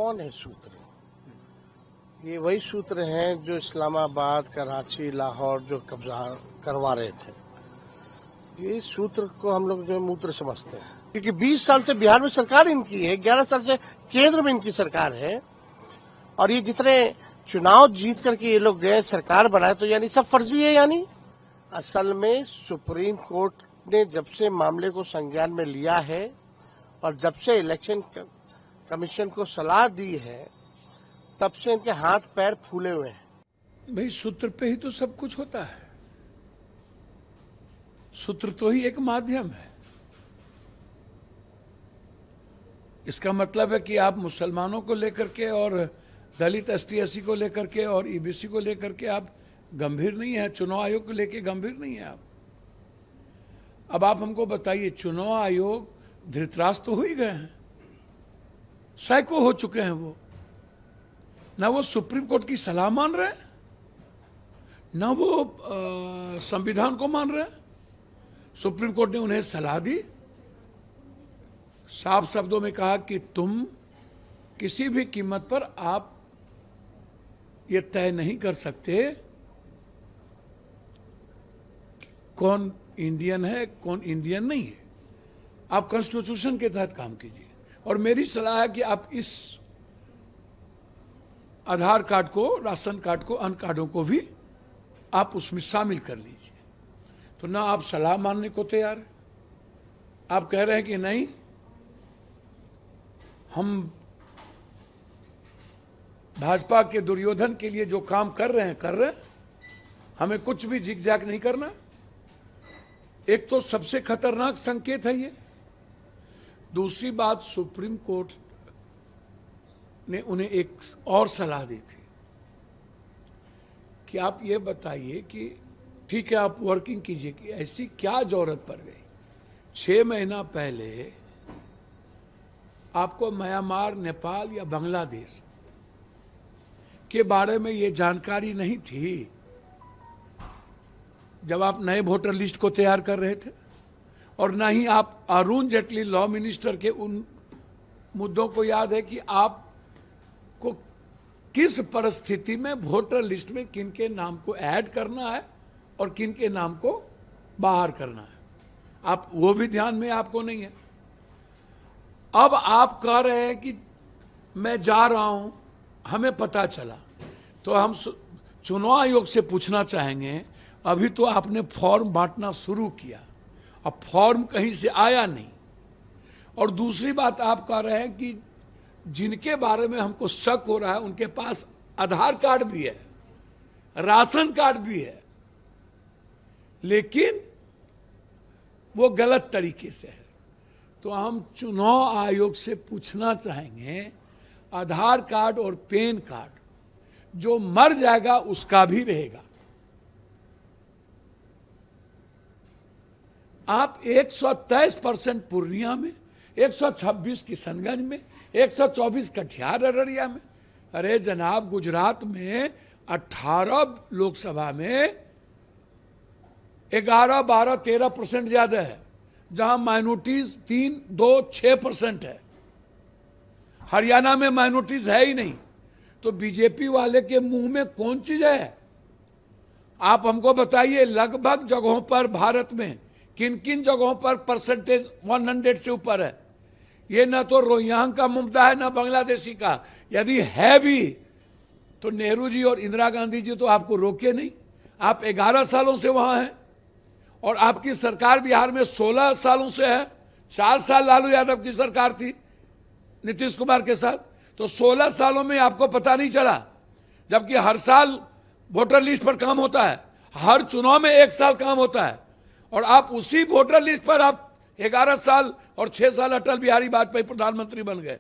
कौन है सूत्र? ये वही सूत्र हैं जो इस्लामाबाद, कराची, लाहौर जो कब्जा करवा रहे थे। ये सूत्र को हम लोग जो मूत्र समझते हैं, क्योंकि 20 साल से बिहार में सरकार इनकी है, 11 साल से केंद्र में इनकी सरकार है, और ये जितने चुनाव जीत करके ये लोग गए, सरकार बनाए, तो यानी सब फर्जी है। यानी असल में सुप्रीम कोर्ट ने जब से मामले को संज्ञान में लिया है और जब से इलेक्शन कमीशन को सलाह दी है, तब से इनके हाथ पैर फूले हुए हैं। भाई सूत्र पे ही तो सब कुछ होता है। सूत्र तो ही एक माध्यम है। इसका मतलब है कि आप मुसलमानों को लेकर के और दलित ST/SC को लेकर के और EBC को लेकर के आप गंभीर नहीं है, चुनाव आयोग को लेकर गंभीर नहीं है आप। अब आप हमको बताइए, चुनाव आयोग धृतराष्ट्र तो हो ही गए हैं, साइको हो चुके हैं वो। ना वो सुप्रीम कोर्ट की सलाह मान रहे हैं, ना वो संविधान को मान रहे हैं। सुप्रीम कोर्ट ने उन्हें सलाह दी, साफ शब्दों में कहा कि तुम किसी भी कीमत पर आप ये तय नहीं कर सकते कौन इंडियन है कौन इंडियन नहीं है। आप कॉन्स्टिट्यूशन के तहत काम कीजिए, और मेरी सलाह है कि आप इस आधार कार्ड को, राशन कार्ड को, अन्य कार्डों को भी आप उसमें शामिल कर लीजिए। तो ना आप सलाह मानने को तैयार है, आप कह रहे हैं कि नहीं, हम भाजपा के दुर्योधन के लिए जो काम कर रहे हैं, हमें कुछ भी जिगजैग नहीं करना। एक तो सबसे खतरनाक संकेत है ये। दूसरी बात, सुप्रीम कोर्ट ने उन्हें एक और सलाह दी थी कि आप ये बताइए कि ठीक है, आप वर्किंग कीजिए कि ऐसी क्या जरूरत पड़ गई। 6 महीना पहले आपको म्यांमार, नेपाल या बांग्लादेश के बारे में ये जानकारी नहीं थी जब आप नए वोटर लिस्ट को तैयार कर रहे थे, और ना ही आप अरुण जेटली लॉ मिनिस्टर के उन मुद्दों को याद है कि आपको किस परिस्थिति में वोटर लिस्ट में किन के नाम को ऐड करना है और किन के नाम को बाहर करना है। आप वो भी ध्यान में आपको नहीं है। अब आप कह रहे हैं कि मैं जा रहा हूं, हमें पता चला। तो हम चुनाव आयोग से पूछना चाहेंगे, अभी तो आपने फॉर्म बांटना शुरू किया, अब फॉर्म कहीं से आया नहीं। और दूसरी बात, आप कह रहे हैं कि जिनके बारे में हमको शक हो रहा है उनके पास आधार कार्ड भी है, राशन कार्ड भी है, लेकिन वो गलत तरीके से है। तो हम चुनाव आयोग से पूछना चाहेंगे, आधार कार्ड और पैन कार्ड जो मर जाएगा उसका भी रहेगा। आप 123% पूर्णिया में, 126 किशनगंज में, 124 कटिहार अररिया में। अरे जनाब, गुजरात में 18 लोकसभा में 11, 12, 13% ज्यादा है, जहां माइनॉरिटीज 3, 2, 6% है। हरियाणा में माइनॉरिटीज है ही नहीं। तो बीजेपी वाले के मुंह में कौन चीज है? आप हमको बताइए, लगभग जगहों पर भारत में किन किन जगहों पर परसेंटेज 100 से ऊपर है। ये ना तो रोहिंग्या का मुद्दा है, ना बांग्लादेशी का। यदि है भी तो नेहरू जी और इंदिरा गांधी जी तो आपको रोके नहीं। आप 11 सालों से वहां हैं, और आपकी सरकार बिहार में 16 सालों से है। 4 साल लालू यादव की सरकार थी नीतीश कुमार के साथ, तो 16 सालों में आपको पता नहीं चला, जबकि हर साल वोटर लिस्ट पर काम होता है, हर चुनाव में 1 साल काम होता है, और आप उसी वोटर लिस्ट पर आप 11 साल और 6 साल अटल बिहारी वाजपेयी प्रधानमंत्री बन गए।